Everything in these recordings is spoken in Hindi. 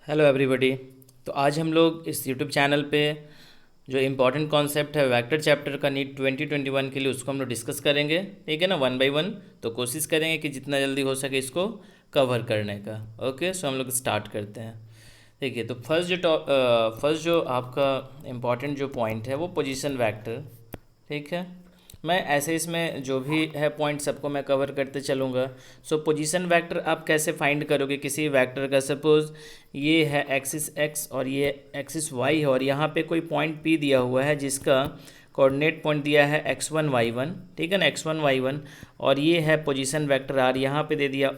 Hello everybody. तो आज हम लोग इस यूट्यूब चैनल पे जो इम्पोर्टेंट कॉन्सेप्ट है वेक्टर चैप्टर का नीट 2021 के लिए उसको हम लोग डिस्कस करेंगे। ठीक है ना, वन बाय वन। तो कोशिश करेंगे कि जितना जल्दी हो सके इसको कवर करने का। ओके, सो हम लोग स्टार्ट करते हैं। देखिए, तो फर्स्ट जो आपका इम्पोर्टेंट जो पॉइंट है वो पोजीशन वेक्टर। ठीक है, मैं ऐसे इसमें जो भी है पॉइंट सबको मैं कवर करते चलूँगा। सो पोजीशन वेक्टर आप कैसे फाइंड करोगे किसी वेक्टर का? सपोज ये है एक्सिस एक्स और ये एक्सिस वाई है और यहाँ पे कोई पॉइंट पी दिया हुआ है जिसका कोऑर्डिनेट पॉइंट दिया है x1 y1। ठीक है ना, x1 y1। और ये है पोजीशन वेक्टर r, यहाँ पे दे दिया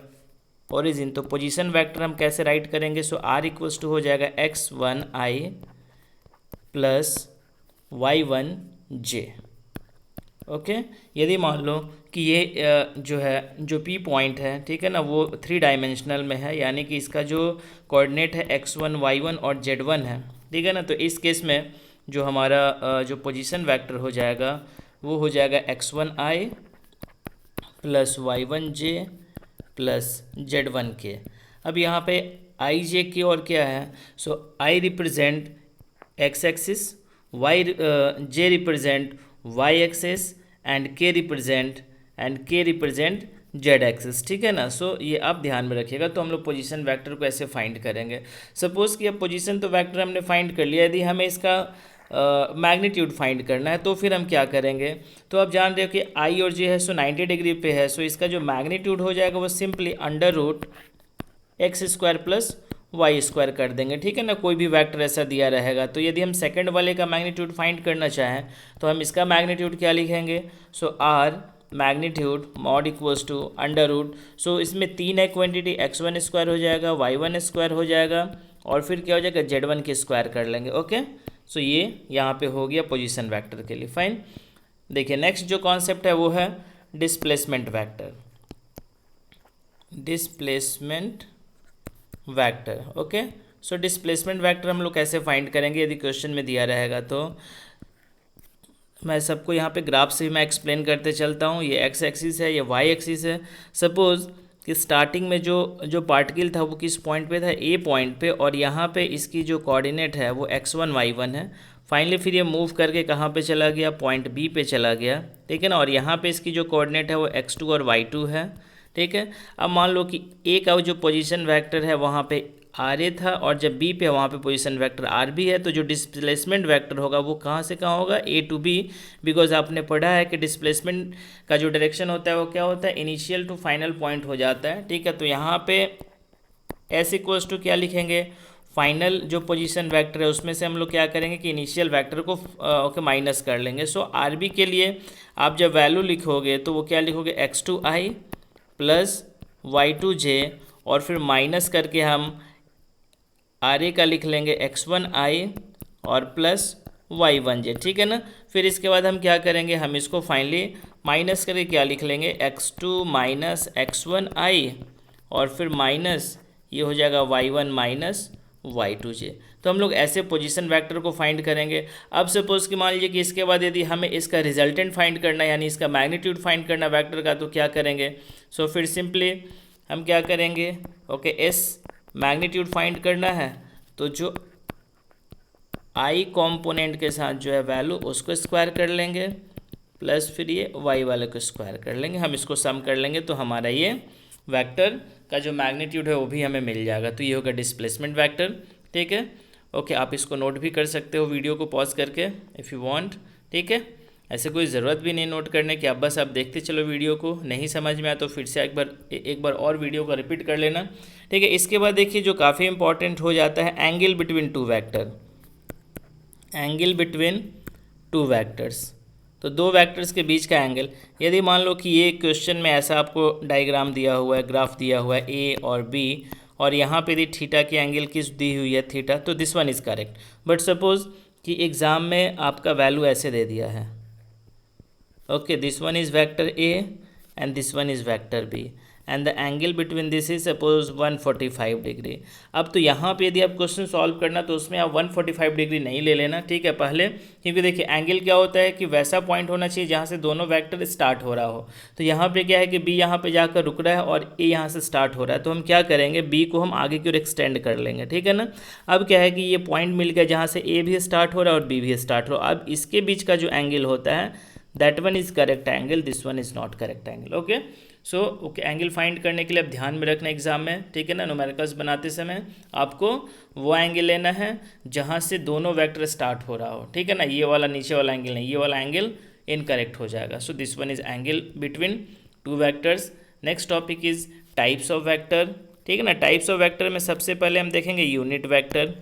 ओरिजिन। तो पोजीशन वेक्टर हम कैसे राइट करेंगे? सो r इक्वल्स टू हो जाएगा x1i प्लस y1j। ओके, यदि मान लो कि ये जो है जो पी पॉइंट है, ठीक है ना, वो 3 डायमेंशनल में है, यानी कि इसका जो कोऑर्डिनेट है x1 y1 और z1 है। ठीक है ना, तो इस केस में जो हमारा जो पोजीशन वेक्टर हो जाएगा वो हो जाएगा x1i plus y1j plus z1k। अब यहाँ पे आई जे के और क्या है? So I represent X axis, Y J represent Y axis and K represent Z axis. ठीक है ना, सो ये आप ध्यान में रखिएगा। तो हम लोग पोजीशन वेक्टर को ऐसे फाइंड करेंगे। सपोज़ कि अब पोजीशन तो वेक्टर हमने फाइंड कर लिया, यदि हमें इसका मैग्नीट्यूड फाइंड करना है तो फिर हम क्या करेंगे? तो आप जान रहे हो कि आई और जे है सो 90 डिग्री पे है, सो इसका जो मैग्नीट्यूड हो जाएगा वो simply under root x square plus y square कर देंगे। ठीक है ना, कोई भी वेक्टर ऐसा दिया रहेगा। तो यदि हम सेकंड वाले का मैग्नीट्यूड फाइंड करना चाहें तो हम इसका मैग्नीट्यूड क्या लिखेंगे? So R magnitude mod equals to under root. So इसमें तीन है क्वांटिटी, x1 स्क्वायर हो जाएगा, y1 स्क्वायर हो जाएगा और फिर क्या हो जाएगा, z1 के स्क्वायर कर लेंगे। ओके, सो ये यहाँ पे हो गया पोजीशन वेक्टर के लिए। फाइन। देखिए, नेक्स्ट जो कॉन्सेप्ट है वो है displacement vector. Displacement vector. Okay, so displacement vector हम लोग कैसे फाइंड करेंगे यदि क्वेश्चन में दिया रहेगा? तो मैं सबको यहाँ पे ग्राफ से ही मैं एक्सप्लेन करते चलता हूँ। ये एक्स एक्सिस है, ये वाई एक्सिस है। सपोज़ कि स्टार्टिंग में जो जो पार्टिकल था वो किस पॉइंट पे था? ए पॉइंट पे, और यहाँ पे इसकी जो कोऑर्डिनेट है वो x1 y1 है। फाइनली फिर ये मूव करके कहाँ पे चला गया? पॉइंट बी पे चला गया। ठीक है ना, और यहाँ पे इसकी जो कोऑर्डिनेट है वो x2 और y2 है। ठीक है, अब मान लो कि ए का जो पोजीशन वेक्टर है वहाँ पे आर ए था और जब बी पे वहाँ पे पोजीशन वेक्टर आर बी है, तो जो डिस्प्लेसमेंट वेक्टर होगा वो कहाँ से कहाँ होगा? ए टू बी। बिकॉज आपने पढ़ा है कि डिस्प्लेसमेंट का जो डायरेक्शन होता है वो क्या होता है? इनिशियल टू फाइनल पॉइंट हो जाता है। ठीक है, तो यहाँ पे एस इक्वल्स टू क्या लिखेंगे? फाइनल जो पोजीशन वेक्टर है उसमें से हम लोग क्या करेंगे कि इनिशियल वेक्टर को ओके माइनस कर लेंगे। सो आर बी के लिए आप जब वैल्यू लिखोगे तो वो क्या लिखोगे? x2i प्लस y2j और फिर माइनस करके हम आर ए का लिख लेंगे x1i और प्लस y1j। ठीक है ना, फिर इसके बाद हम क्या करेंगे? हम इसको फाइनली माइनस करके क्या लिख लेंगे? x2 माइनस x1i और फिर माइनस ये हो जाएगा y1 माइनस y2j। तो हम लोग ऐसे पोजीशन वेक्टर को फाइंड करेंगे। अब सपोज कि मान लीजिए कि इसके बाद यदि हमें इसका रिजल्टेंट फाइंड करना है, यानी इसका मैग्नीट्यूड फाइंड करना वेक्टर का, तो क्या करेंगे? सो फिर सिंपली हम क्या करेंगे? ओके, एस मैग्नीट्यूड फाइंड करना है तो जो आई कॉम्पोनेंट के साथ जो है वैल्यू उसको स्क्वायर कर लेंगे प्लस फिर ये वाई वाले को स्क्वायर कर लेंगे। हम इसको सम कर लेंगे तो हमारा ये वेक्टर का जो मैग्नीट्यूड है वो भी हमें मिल जाएगा। तो ये होगा डिस्प्लेसमेंट वेक्टर। ठीक है, ओके, आप इसको नोट भी कर सकते हो वीडियो को पॉज करके इफ़ यू वांट। ठीक है, ऐसे कोई ज़रूरत भी नहीं नोट करने की, आप बस आप देखते चलो वीडियो को। नहीं समझ में आया तो फिर से एक बार और वीडियो को रिपीट कर लेना। ठीक है, इसके बाद देखिए जो काफ़ी इंपॉर्टेंट हो जाता है angle between two vector. Angle between two vectors, तो दो वेक्टर्स के बीच का एंगल। यदि मान लो कि ये क्वेश्चन में ऐसा आपको डायग्राम दिया हुआ है, ग्राफ दिया हुआ है ए और बी, और यहाँ पे यदि थीटा की एंगल किस दी हुई है? थीटा, तो this one is correct. But suppose कि एग्ज़ाम में आपका वैल्यू ऐसे दे दिया है, okay, this one is vector a and this one is vector b, and the angle between this is suppose 145 degree. अब तो यहाँ पे यदि आप क्वेश्चन सॉल्व करना तो उसमें आप 145 डिग्री नहीं ले लेना, ठीक है, पहले, क्योंकि देखिए एंगल क्या होता है कि वैसा पॉइंट होना चाहिए जहाँ से दोनों वेक्टर स्टार्ट हो रहा हो। तो यहाँ पे क्या है कि बी यहाँ पे जाकर रुक रहा है और ए यहाँ से स्टार्ट हो रहा है, तो हम क्या करेंगे, बी को हम आगे की ओर एक्सटेंड कर लेंगे, ठीक है ना। अब क्या है कि ये पॉइंट मिल गया जहाँ से ए भी स्टार्ट हो रहा है और बी भी स्टार्ट हो रहा है। अब इसके बीच का जो एंगल होता है that one is correct angle, this one is not correct angle. Okay, so okay, angle find करने के लिए आप ध्यान में रखना एग्जाम में, ठीक है ना, न्यूमेरिकल्स बनाते समय आपको वो एंगल लेना है जहाँ से दोनों वेक्टर स्टार्ट हो रहा हो, ठीक है ना। ये वाला नीचे वाला एंगल नहीं, ये वाला एंगल इनकरेक्ट हो जाएगा। So this one is angle between two vectors. Next topic is types of vector, ठीक है ना। टाइप्स ऑफ वेक्टर में सबसे पहले हम देखेंगे unit vector.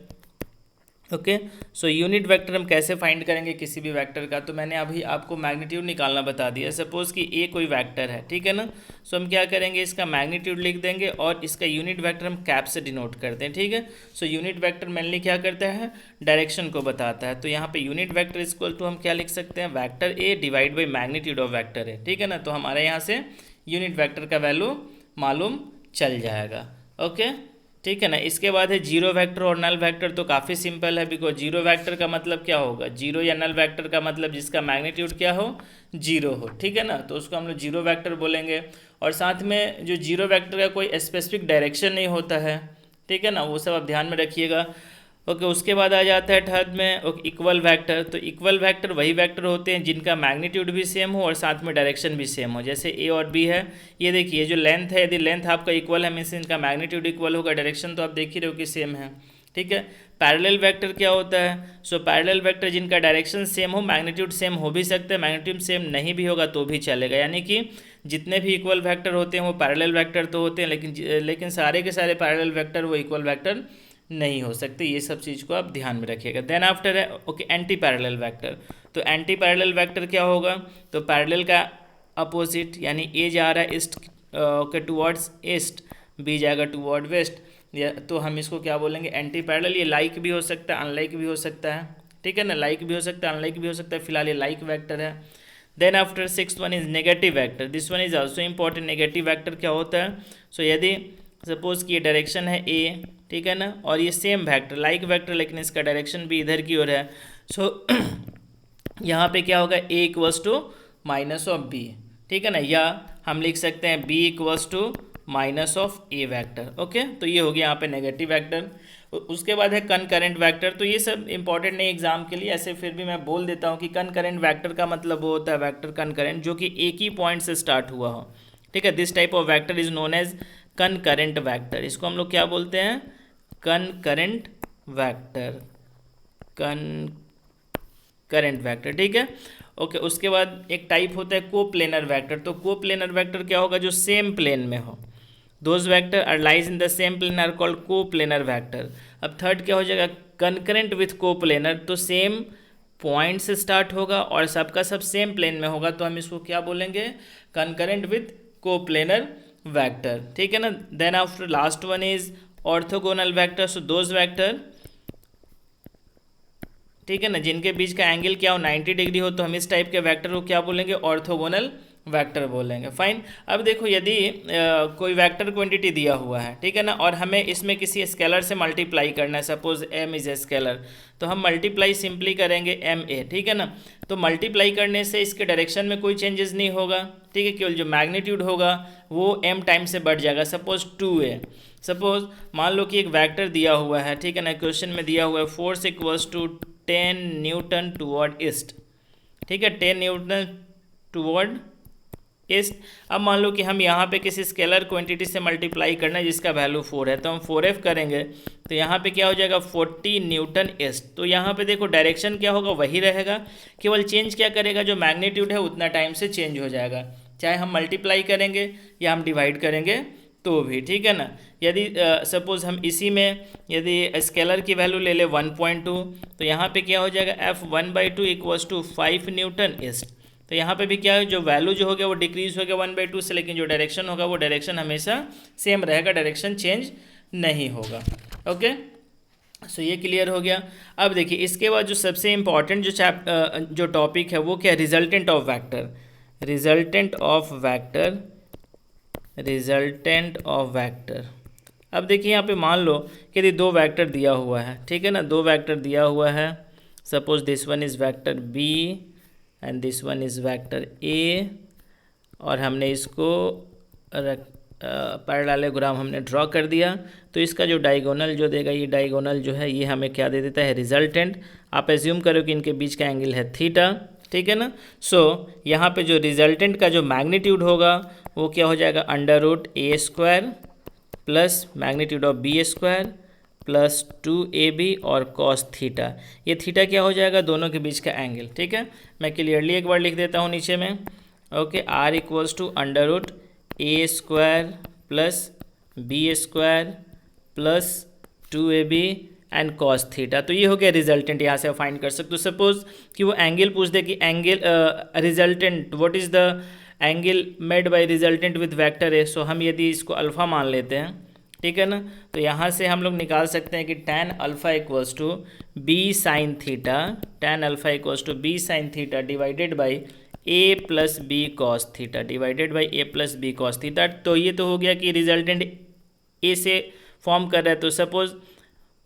Okay, so unit vector हम कैसे फाइंड करेंगे किसी भी वेक्टर का, तो मैंने अभी आपको मैग्नीट्यूड निकालना बता दिया। सपोज कि ए कोई वेक्टर है, ठीक है ना, सो हम क्या करेंगे, इसका मैग्नीट्यूड लिख देंगे और इसका यूनिट वेक्टर हम कैप से डिनोट करते हैं, ठीक है। सो यूनिट वेक्टर मेनली क्या करता है, डायरेक्शन को बताता है। तो यहाँ पे यूनिट वेक्टर इक्वल टू हम क्या लिख सकते हैं, vector A divide by magnitude of vector A, ठीक है ना। तो हमारे यहाँ से यूनिट वेक्टर का वैल्यू मालूम चल जाएगा। ओके, ठीक है ना। इसके बाद है जीरो वेक्टर और नल वेक्टर। तो काफ़ी सिंपल है, बिकॉज जीरो वेक्टर का मतलब क्या होगा, जीरो या नल वेक्टर का मतलब जिसका मैग्नीट्यूड क्या हो, जीरो हो, ठीक है ना, तो उसको हम लोग जीरो वेक्टर बोलेंगे। और साथ में जो जीरो वेक्टर का कोई स्पेसिफिक डायरेक्शन नहीं होता है, ठीक है ना, वो सब आप ध्यान में रखिएगा। ओके, उसके बाद आ जाता है थर्ड में इक्वल वेक्टर। तो इक्वल वेक्टर वही वेक्टर होते हैं जिनका मैग्नीट्यूड भी सेम हो और साथ में डायरेक्शन भी सेम हो। जैसे ए और बी है, ये देखिए जो लेंथ है, यदि लेंथ आपका इक्वल है मीन्स इनका मैग्नीट्यूड इक्वल होगा, डायरेक्शन तो आप देख ही रहे हो कि सेम है, ठीक है। पैरेलल वेक्टर क्या होता है, सो पैरेलल वेक्टर जिनका डायरेक्शन सेम हो, मैग्नीट्यूड सेम हो भी सकता है, मैग्नीट्यूड सेम नहीं भी होगा तो भी चलेगा। यानी कि जितने भी इक्वल वेक्टर होते हैं वो पैरेलल वेक्टर तो होते हैं, लेकिन सारे के सारे पैरेलल वेक्टर वो इक्वल वेक्टर नहीं हो सकते। ये सब चीज़ को आप ध्यान में रखिएगा। देन आफ्टर है ओके एंटी पैरेलल वेक्टर। तो एंटी पैरेलल वेक्टर क्या होगा, तो पैरेलल का अपोजिट, यानी ए जा रहा है east okay towards east, b जाएगा टुवर्ड वेस्ट, या तो हम इसको क्या बोलेंगे, एंटी पैरेलल। ये लाइक भी हो सकता है, अनलाइक भी हो सकता है, ठीक है ना, लाइक भी हो सकता है, अनलाइक भी हो सकता है, फिलहाल ये लाइक वेक्टर है। Then after six one is negative vector. This one is also important. Negative vector क्या होता है, सो यदि सपोज कि ये डायरेक्शन है ए, ठीक है ना, और ये सेम वेक्टर लाइक वेक्टर लेकिन इसका डायरेक्शन भी इधर की ओर है, सो यहाँ पे क्या होगा, A equals to minus of B, ठीक है ना, या हम लिख सकते हैं B equals to minus of A vector. Okay, तो ये हो गया यहाँ पे नेगेटिव वेक्टर। उसके बाद है कनकरेंट वेक्टर। तो ये सब इंपॉर्टेंट नहीं एग्जाम के लिए, ऐसे फिर भी मैं बोल देता हूँ कि कनकरेंट वेक्टर का मतलब वो होता है वेक्टर कनकरेंट जो कि एक ही पॉइंट से स्टार्ट हुआ हो, ठीक है। This type of vector is known as concurrent vector. इसको हम लोग क्या बोलते हैं, कनकरेंट वेक्टर, कनकरेंट वेक्टर, ठीक है। ओके, उसके बाद एक टाइप होता है कोप्लेनर वेक्टर। तो कोप्लेनर वेक्टर क्या होगा, जो सेम प्लेन में हो, those vector are lies in the same plane are called coplanar vector. अब थर्ड क्या हो जाएगा, कनकरेंट विथ कोप्लेनर। तो सेम पॉइंट से स्टार्ट होगा और सबका सब सेम प्लेन में होगा, तो हम इसको क्या बोलेंगे, कनकरेंट विथ कोप्लेनर वेक्टर, ठीक है ना। Then after last one is orthogonal vector. So those vector, ठीक है ना, जिनके बीच का एंगल क्या हो 90 डिग्री हो, तो हम इस टाइप के वेक्टर को क्या बोलेंगे, ऑर्थोगोनल वेक्टर बोलेंगे। फाइन। अब देखो यदि कोई वेक्टर क्वांटिटी दिया हुआ है, ठीक है ना, और हमें इसमें किसी स्केलर से मल्टीप्लाई करना है, suppose m is a scalar, तो हम मल्टीप्लाई सिंपली करेंगे m a, ठीक है ना। तो मल्टीप्लाई करने से इसके डायरेक्शन में कोई चेंजेस नहीं होगा, ठीक है, केवल जो मैग्नीट्यूड होगा वो m टाइम से बढ़ जाएगा। सपोज 2a, सपोज मान लो कि एक वेक्टर दिया हुआ है, ठीक है ना, क्वेश्चन में दिया हुआ है force equals to 10 newton toward east, ठीक है, 10 न्यूटन टुवर्ड ईस्ट। अब मान लो कि हम यहाँ पे किसी स्केलर क्वांटिटी से मल्टीप्लाई करना है जिसका वैल्यू 4 है, तो हम 4f करेंगे, तो यहाँ पे क्या हो जाएगा 40 न्यूटन ईस्ट। तो यहाँ पे देखो डायरेक्शन क्या होगा, वही रहेगा, केवल चेंज क्या करेगा, जो मैग्नीट्यूड है उतना टाइम से चेंज हो जाएगा, चाहे हम मल्टीप्लाई करेंगे या हम डिवाइड करेंगे तो भी, ठीक है ना। यदि सपोज हम इसी में यदि स्केलर की वैल्यू ले ले 1.2, तो यहाँ पे क्या हो जाएगा f1/2 equals to 5 Newton east. तो यहाँ पे भी क्या है, जो वैल्यू जो हो गया वो डिक्रीज हो गया 1/2 से, लेकिन जो डायरेक्शन होगा वो डायरेक्शन हमेशा सेम रहेगा, डायरेक्शन चेंज नहीं होगा। ओके, सो ये क्लियर हो गया। अब देखिए इसके बाद जो सबसे इम्पॉर्टेंट जो टॉपिक है वो क्या है, resultant of vector. Resultant of vector, resultant of vector. अब देखिए यहाँ पे मान लो कि यदि दो वेक्टर दिया हुआ है, ठीक है ना, दो वेक्टर दिया हुआ है, suppose this one is vector b and this one is vector a, और हमने इसको पैरेललोग्राम हमने ड्रॉ कर दिया, तो इसका जो डायगोनल जो देगा, ये डायगोनल जो है ये हमें क्या दे देता है, रिजल्टेंट। आप एज्यूम करो कि इनके बीच का एंगल है थीटा, ठीक है ना। सो यहाँ पे जो रिजल्टेंट का जो मैग्नीट्यूड होगा वो क्या हो जाएगा, under root a square plus magnitude of b square plus 2ab और कॉस थीटा। ये थीटा क्या हो जाएगा, दोनों के बीच का एंगल, ठीक है। मैं क्लियरली एक बार लिख देता हूँ नीचे में, okay, R equals to under root a square plus B square plus 2ab and cos theta. तो ये हो गया रिजल्टेंट, यहाँ से आप फाइंड कर सकते हो। सपोज कि वो एंगल पूछ दे कि angle resultant what is the angle made by resultant with vector A, so हम यदि इसको अल्फ़ा मान लेते हैं, ठीक है ना, तो यहाँ से हम लोग निकाल सकते हैं कि tan alpha equals to b sine theta, tan alpha equals to b sine theta divided by a plus b cos theta, divided by a plus b cos theta. तो ये तो हो गया कि रिजल्टेंट ए से फॉर्म कर रहा है, तो suppose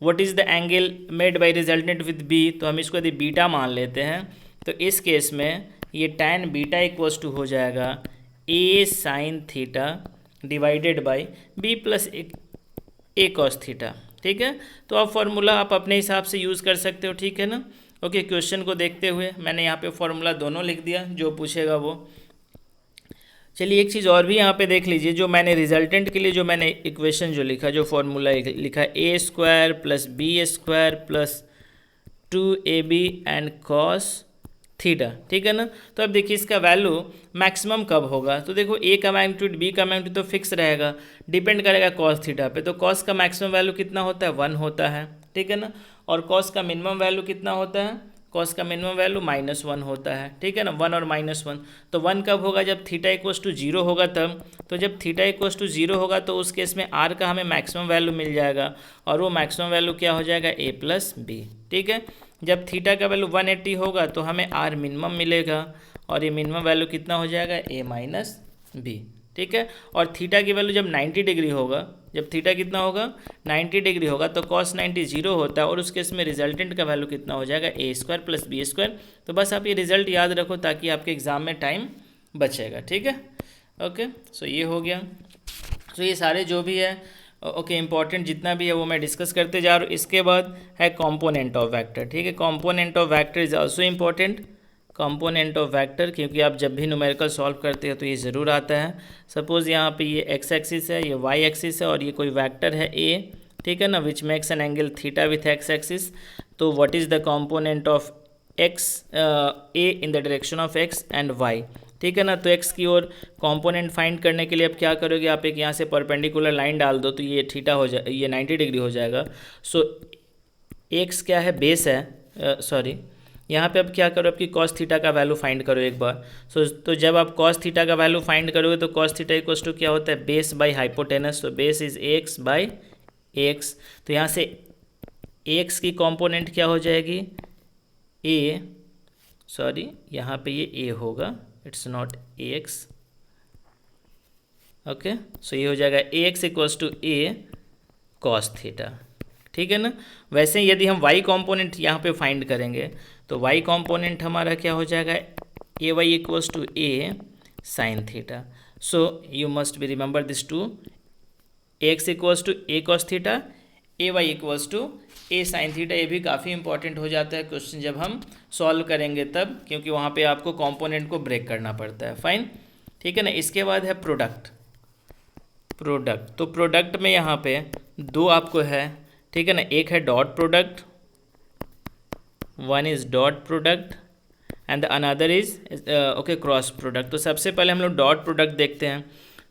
what is the angle made by resultant with b, तो हम इसको यदि बीटा मान लेते हैं, तो इस केस में ये tan बीटा इक्वल्स टू हो जाएगा A sine theta divided by B plus A cos theta, ठीक है। तो अब फार्मूला आप अपने हिसाब से यूज़ कर सकते हो, ठीक है ना। ओके, क्वेश्चन को देखते हुए मैंने यहाँ पे फार्मूला दोनों लिख दिया, जो पूछेगा वो। चलिए एक चीज़ और भी यहाँ पे देख लीजिए, जो मैंने रिजल्टेंट के लिए जो मैंने इक्वेशन जो लिखा, जो फार्मूला लिखा A square plus B square plus 2ab and cos theta, ठीक है ना। तो अब देखिए इसका वैल्यू मैक्सिमम कब होगा, तो देखो ए का मैग्नीट्यूड बी का मैग्नीट्यूड तो फिक्स रहेगा, डिपेंड करेगा कॉस थीटा पे। तो कॉस का मैक्सिमम वैल्यू कितना होता है, 1 होता है, ठीक है ना। और कॉस का मिनिमम वैल्यू कितना होता है, कॉस का मिनिमम वैल्यू -1 होता है, ठीक है ना, 1 और -1। तो 1 कब होगा, जब थीटा इक्वल्स टू 0 होगा तब। तो जब थीटा इक्वल्स टू 0 होगा तो उस केस में आर का हमें मैक्सिमम वैल्यू मिल जाएगा, और वो मैक्सिमम वैल्यू क्या हो जाएगा, a प्लस बी, ठीक है। जब थीटा का वैल्यू 180 होगा तो हमें आर मिनिमम मिलेगा, और ये मिनिमम वैल्यू कितना हो जाएगा, a माइनस बी, ठीक है। और थीटा की वैल्यू जब 90 डिग्री होगा, जब थीटा कितना होगा, 90 डिग्री होगा, तो cos 90 0 होता है, और उस केस में रिजल्टेंट का वैल्यू कितना हो जाएगा, a square plus B square. तो बस आप ये रिजल्ट याद रखो ताकि आपके एग्जाम में टाइम बचेगा, ठीक है। ओके, सो ये हो गया। सो ये सारे जो भी है ओके इंपॉर्टेंट जितना भी है वो मैं डिस्कस करते जा रहा हूँ। इसके बाद है कंपोनेंट ऑफ वेक्टर, ठीक है। Component of vector is also important, component of vector, क्योंकि आप जब भी न्यूमेरिकल सॉल्व करते हो तो ये ज़रूर आता है। सपोज़ यहाँ पे ये एक्स एक्सिस है, ये वाई एक्सिस है, और ये कोई वेक्टर है ए, ठीक है ना, which makes an angle theta with X axis. तो what is the component of X A in the direction of X and Y, ठीक है ना। तो एक्स की ओर कंपोनेंट फाइंड करने के लिए अब क्या करोगे, आप एक यहाँ से परपेंडिकुलर लाइन डाल दो, तो ये थीटा हो जाए, ये 90 डिग्री हो जाएगा। सो एक्स क्या है, बेस है, सॉरी यहाँ पे अब क्या करो, आपकी कॉस थीटा का वैल्यू फाइंड करो एक बार। तो जब आप कॉस थीटा का वैल्यू फाइंड करोगे तो कॉस थीटा इक्वल्स टू क्या होता है, बेस बाई हाइपोटेनस। तो base is x by x. तो यहाँ से एक्स की कंपोनेंट क्या हो जाएगी, ए, सॉरी यहाँ पे ये ए होगा, it's not A X, okay. So ये हो जाएगा A X equals to A cos theta, ठीक है ना। वैसे यदि हम y कंपोनेंट यहाँ पे फाइंड करेंगे तो y कंपोनेंट हमारा क्या हो जाएगा, A Y equals to A sine theta. So you must be remember this two, X equals to A cos theta, A Y equals to A sine theta. ये भी काफ़ी इंपॉर्टेंट हो जाता है क्वेश्चन जब हम सॉल्व करेंगे तब, क्योंकि वहाँ पे आपको कंपोनेंट को ब्रेक करना पड़ता है, फाइन, ठीक है ना। इसके बाद है प्रोडक्ट। तो प्रोडक्ट में यहाँ पे दो आपको है, ठीक है ना, एक है dot product, one is dot product and the another is okay cross product. तो सबसे पहले हम लोग डॉट प्रोडक्ट देखते हैं।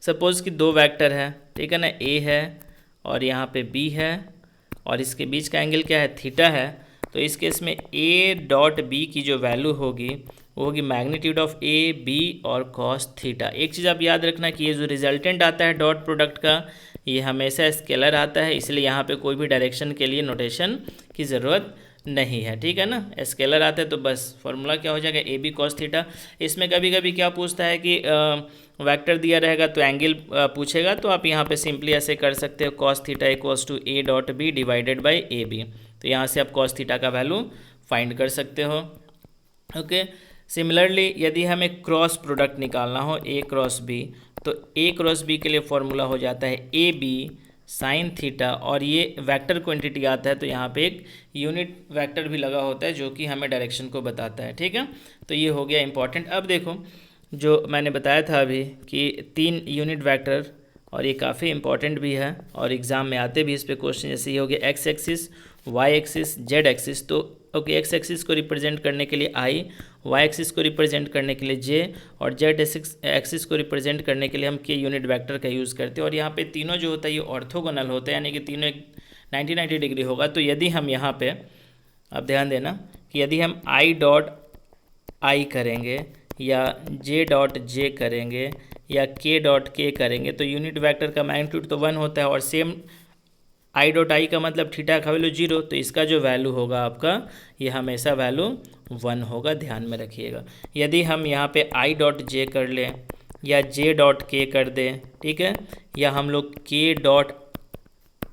सपोज़ कि दो वेक्टर है, ठीक है ना, ए है और यहाँ पे बी है, और इसके बीच का एंगल क्या है, थीटा है। तो इस केस में ए डॉट बी की जो वैल्यू होगी वो होगी मैग्नीट्यूड ऑफ ए बी और कॉस थीटा। एक चीज़ आप याद रखना कि ये जो रिजल्टेंट आता है डॉट प्रोडक्ट का, ये हमेशा स्केलर आता है, इसलिए यहाँ पे कोई भी डायरेक्शन के लिए नोटेशन की ज़रूरत नहीं है, ठीक है ना। स्केलर आता है तो बस फॉर्मूला क्या हो जाएगा, ए बी कॉस थीटा। इसमें कभी कभी क्या पूछता है कि वेक्टर दिया रहेगा तो एंगल पूछेगा, तो आप यहाँ पे सिंपली ऐसे कर सकते हो, cos theta equals to a dot b divided by a b. तो यहाँ से आप कॉस थीटा का वैल्यू फाइंड कर सकते हो। ओके, सिमिलरली यदि हमें क्रॉस प्रोडक्ट निकालना हो ए क्रॉस बी, तो ए क्रॉस बी के लिए फॉर्मूला हो जाता है ए बी साइन थीटा, और ये वेक्टर क्वांटिटी आता है तो यहाँ पे एक यूनिट वेक्टर भी लगा होता है जो कि हमें डायरेक्शन को बताता है, ठीक है। तो ये हो गया इंपॉर्टेंट। अब देखो जो मैंने बताया था अभी कि 3 यूनिट वेक्टर, और ये काफ़ी इंपॉर्टेंट भी है और एग्ज़ाम में आते भी इस पे क्वेश्चन, जैसे ये हो गया x axis, y axis, z axis. तो ओके, एक्स एक्सिस को रिप्रेजेंट करने के लिए आई, वाई एक्सिस को रिप्रेजेंट करने के लिए जे, और जेड एक्सिस को रिप्रेजेंट करने के लिए हम के यूनिट वेक्टर का यूज़ करते हैं। और यहाँ पे तीनों जो होता है ये ऑर्थोगोनल होते हैं, यानी कि तीनों 90 डिग्री होगा। तो यदि हम यहाँ पे, अब ध्यान देना कि यदि हम आई डॉट आई करेंगे या जे डॉट जे करेंगे या के डॉट के करेंगे, तो यूनिट वेक्टर का मैग्नीट्यूड तो 1 होता है, और सेम आई डॉट आई का मतलब थीटा का वैल्यू 0, तो इसका जो वैल्यू होगा आपका ये हमेशा वैल्यू 1 होगा, ध्यान में रखिएगा। यदि हम यहाँ पे आई डॉट जे कर लें या जे डॉट के कर दें, ठीक है, या हम लोग के डॉट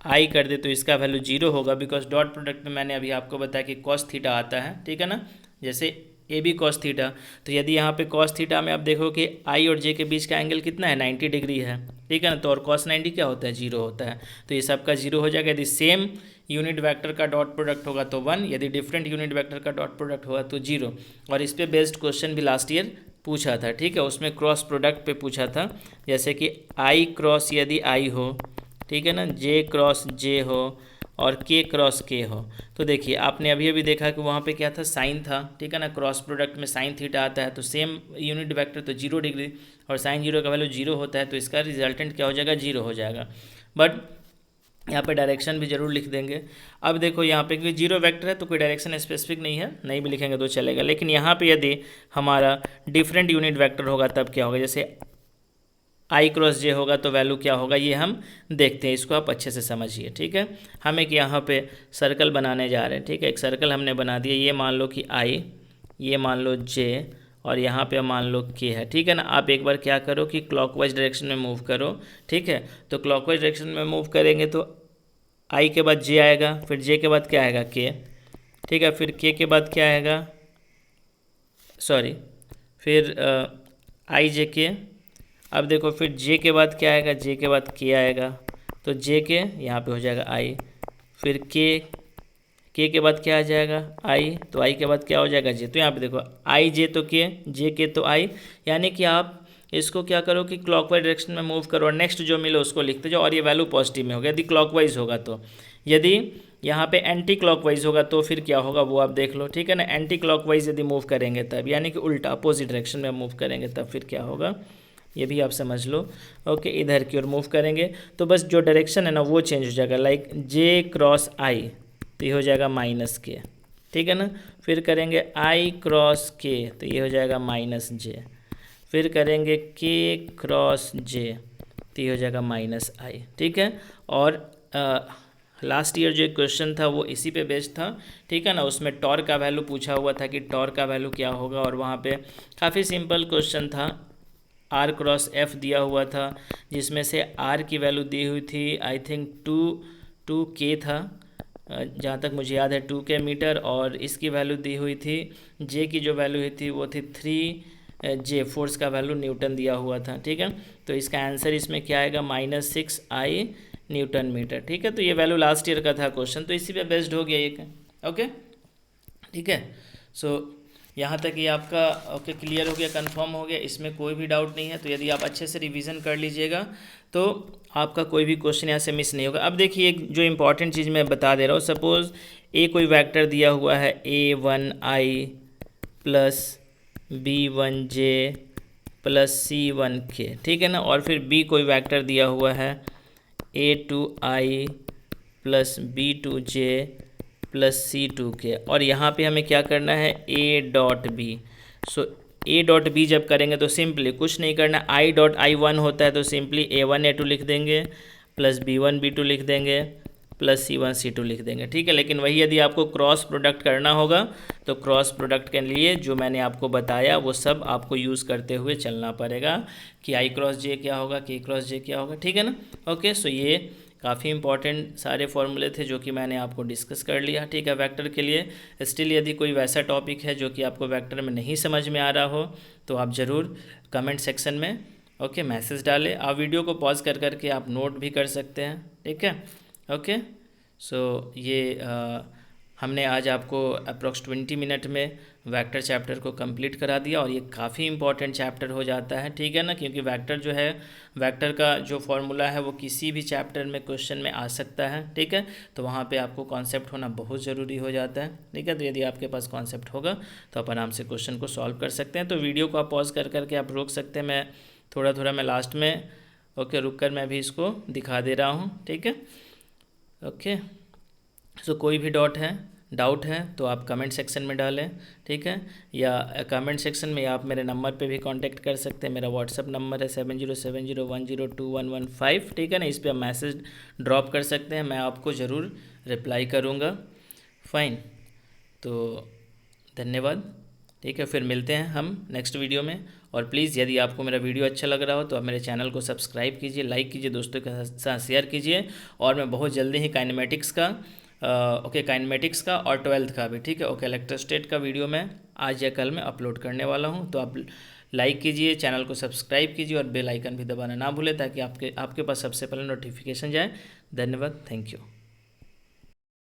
आई कर दे, तो इसका वैल्यू 0 होगा, बिकॉज डॉट प्रोडक्ट में मैंने अभी आपको बताया कि कॉस थीटा आता है, ठीक है ना, जैसे ए बी कॉस थीटा। तो यदि यहाँ पे कॉस थीटा में आप देखो कि आई और जे के बीच का एंगल कितना है, 90 डिग्री है, ठीक है ना। तो और कॉस 90 क्या होता है, 0 होता है, तो ये सबका 0 हो जाएगा। यदि सेम यूनिट वेक्टर का डॉट प्रोडक्ट होगा तो 1, यदि डिफरेंट यूनिट वेक्टर का डॉट प्रोडक्ट होगा तो 0। और इस पर बेस्ड क्वेश्चन भी लास्ट ईयर पूछा था, ठीक है, उसमें क्रॉस प्रोडक्ट पे पूछा था, जैसे कि आई क्रॉस यदि आई हो, ठीक है ना, जे क्रॉस जे हो और के क्रॉस के हो। तो देखिए आपने अभी अभी देखा कि वहाँ पे क्या था, साइन था, ठीक है ना, क्रॉस प्रोडक्ट में साइन थीटा आता है, तो सेम यूनिट वेक्टर तो 0 डिग्री, और साइन 0 का वैल्यू 0 होता है, तो इसका रिजल्टेंट क्या हो जाएगा, 0 हो जाएगा। बट यहाँ पे डायरेक्शन भी जरूर लिख देंगे। अब देखो यहाँ पे क्योंकि 0 वेक्टर है तो कोई डायरेक्शन स्पेसिफिक नहीं है, नहीं भी लिखेंगे तो चलेगा। लेकिन यहाँ पे यदि हमारा डिफरेंट यूनिट वेक्टर होगा तब क्या होगा, जैसे आई क्रॉस जे होगा तो वैल्यू क्या होगा ये हम देखते हैं, इसको आप अच्छे से समझिए, ठीक है। हम एक यहाँ पे सर्कल बनाने जा रहे हैं, ठीक है, एक सर्कल हमने बना दिया, ये मान लो कि आई, ये मान लो जे, और यहाँ पे मान लो के है, ठीक है ना। आप एक बार क्या करो कि क्लॉकवाइज डायरेक्शन में मूव करो, ठीक है। तो क्लॉकवाइज डायरेक्शन में मूव करेंगे तो आई के बाद जे आएगा, फिर जे के बाद क्या आएगा, के, ठीक है, फिर के बाद क्या आएगा, सॉरी, फिर आई जे के। अब देखो फिर जे के बाद क्या आएगा, जे के बाद के आएगा, तो जे के यहाँ पे हो जाएगा आई, फिर के बाद क्या आ जाएगा, आई, तो आई के बाद क्या हो जाएगा, जे। तो यहाँ पे देखो आई जे तो के, जे के तो आई, यानी कि आप इसको क्या करो कि क्लॉकवाइज डायरेक्शन में मूव करो और नेक्स्ट जो मिले उसको लिखते जाओ, और ये वैल्यू पॉजिटिव में होगा यदि क्लॉकवाइज होगा तो। यदि यहाँ पे एंटी क्लॉकवाइज होगा तो फिर क्या होगा वो आप देख लो, ठीक है ना। एंटी क्लॉकवाइज यदि मूव करेंगे तब, यानी कि उल्टा अपोजिट डायरेक्शन में मूव करेंगे तब फिर क्या होगा, ये भी आप समझ लो। ओके, इधर की ओर मूव करेंगे तो बस जो डायरेक्शन है ना वो चेंज हो जाएगा, लाइक जे क्रॉस आई तो ये हो जाएगा माइनस के, ठीक है ना। फिर करेंगे आई क्रॉस के तो ये हो जाएगा माइनस जे, फिर करेंगे के क्रॉस जे तो ये हो जाएगा माइनस आई, ठीक है। और लास्ट ईयर जो एक क्वेश्चन था वो इसी पे बेस्ड था, ठीक है ना। उसमें टॉर का वैल्यू पूछा हुआ था कि टॉर का वैल्यू क्या होगा, और वहाँ पे काफ़ी सिंपल क्वेश्चन था, आर क्रॉस एफ दिया हुआ था, जिसमें से आर की वैल्यू दी हुई थी आई थिंक 2 के था, जहाँ तक मुझे याद है 2 के मीटर, और इसकी वैल्यू दी हुई थी, जे की जो वैल्यू हुई थी वो थी 3 जे, फोर्स का वैल्यू न्यूटन दिया हुआ था, ठीक है। तो इसका आंसर इसमें क्या आएगा, -6 आई न्यूटन मीटर, ठीक है। तो ये वैल्यू लास्ट ईयर का था क्वेश्चन, तो इसी पे बेस्ड हो गया ये, ओके, ठीक है। सो यहाँ तक ये आपका ओके क्लियर हो गया, कंफर्म हो गया, इसमें कोई भी डाउट नहीं है। तो यदि आप अच्छे से रिवीजन कर लीजिएगा तो आपका कोई भी क्वेश्चन यहाँ से मिस नहीं होगा। अब देखिए जो इंपॉर्टेंट चीज़ मैं बता दे रहा हूँ, सपोज़ ए कोई वेक्टर दिया हुआ है a1i plus b1j plus c1k, ठीक है ना, और फिर b कोई वेक्टर दिया हुआ है a2i plus b2j plus c2k, और यहाँ पे हमें क्या करना है, a dot b. So a dot b जब करेंगे तो सिंपली कुछ नहीं करना, i डॉट i1 होता है तो सिंपली a1 a2 लिख देंगे प्लस b1 b2 लिख देंगे प्लस C1 C2 लिख देंगे, ठीक है। लेकिन वही यदि आपको क्रॉस प्रोडक्ट करना होगा तो क्रॉस प्रोडक्ट के लिए जो मैंने आपको बताया वो सब आपको यूज़ करते हुए चलना पड़ेगा कि I×J क्या होगा, K×J क्या होगा, ठीक है ना। ओके, सो ये काफ़ी इंपॉर्टेंट सारे फॉर्मूले थे जो कि मैंने आपको डिस्कस कर लिया, ठीक है, वेक्टर के लिए। स्टिल यदि कोई वैसा टॉपिक है जो कि आपको वेक्टर में नहीं समझ में आ रहा हो तो आप ज़रूर कमेंट सेक्शन में ओके मैसेज डालें। आप वीडियो को पॉज कर करके आप नोट भी कर सकते हैं, ठीक है। ओके, सो ये हमने आज आपको अप्रॉक्स 20 मिनट में वेक्टर चैप्टर को कंप्लीट करा दिया और ये काफ़ी इंपॉर्टेंट चैप्टर हो जाता है, ठीक है ना, क्योंकि वेक्टर जो है, वेक्टर का जो फॉर्मूला है वो किसी भी चैप्टर में क्वेश्चन में आ सकता है, ठीक है। तो वहाँ पे आपको कॉन्सेप्ट होना बहुत ज़रूरी हो जाता है, ठीक है। तो यदि आपके पास कॉन्सेप्ट होगा तो आप आराम से क्वेश्चन को सॉल्व कर सकते हैं। तो वीडियो को आप पॉज कर करके आप रोक सकते हैं, मैं थोड़ा मैं लास्ट में ओके रुक कर मैं भी इसको दिखा दे रहा हूँ, ठीक है। ओके, सो कोई भी डाउट है तो आप कमेंट सेक्शन में डालें, ठीक है, या कमेंट सेक्शन में या आप मेरे नंबर पे भी कांटेक्ट कर सकते हैं। मेरा व्हाट्सअप नंबर है 7070102105, ठीक है ना। इस पर आप मैसेज ड्रॉप कर सकते हैं, मैं आपको ज़रूर रिप्लाई करूँगा। फाइन, तो धन्यवाद, ठीक है। फिर मिलते हैं हम नेक्स्ट वीडियो में। और प्लीज़ यदि आपको मेरा वीडियो अच्छा लग रहा हो तो आप मेरे चैनल को सब्सक्राइब कीजिए, लाइक कीजिए, दोस्तों के साथ शेयर कीजिए। और मैं बहुत जल्दी ही काइनेमेटिक्स का काइनेमेटिक्स का और 12th का भी, ठीक है, ओके, इलेक्ट्रोस्टैट का वीडियो मैं आज या कल में अपलोड करने वाला हूँ। तो आप लाइक कीजिए, चैनल को सब्सक्राइब कीजिए और बेल आइकन भी दबाना ना भूलें ताकि आपके पास सबसे पहले नोटिफिकेशन जाए। धन्यवाद, थैंक यू।